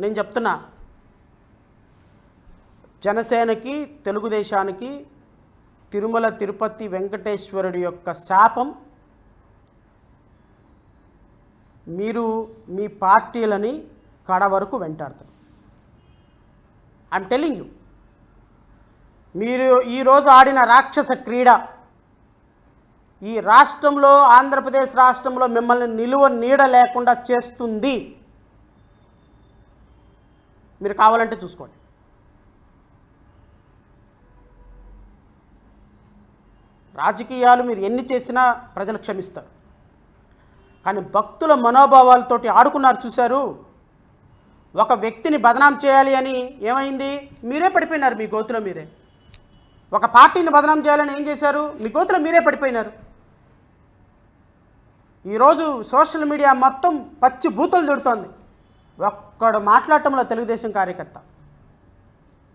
నేను చెప్తున్నా, జనసేనకి తెలుగుదేశానికి తిరుమల తిరుపతి వెంకటేశ్వరుడి యొక్క శాపం మీరు మీ పార్టీలని కడ వరకు వెంటాడుతారు. I'm telling you. మీరు ఈరోజు ఆడిన రాక్షస క్రీడ ఈ రాష్ట్రంలో, ఆంధ్రప్రదేశ్ రాష్ట్రంలో మిమ్మల్ని నిలువ నీడ లేకుండా చేస్తుంది. మీరు కావాలంటే చూసుకోండి. రాజకీయాలు మీరు ఎన్ని చేసినా ప్రజలు క్షమిస్తారు, కానీ భక్తుల మనోభావాలతోటి ఆడుకున్నారు. చూశారు, ఒక వ్యక్తిని బదనాం చేయాలి అని ఏమైంది? మీరే పడిపోయినారు మీ గోతులో మీరే. ఒక పార్టీని బదనాం చేయాలని ఏం చేశారు? మీ గోతులో మీరే పడిపోయినారు. ఈరోజు సోషల్ మీడియా మొత్తం పచ్చి బూతులు తిడుతోంది. ఒక్కడు మాట్లాడటంలో తెలుగుదేశం కార్యకర్త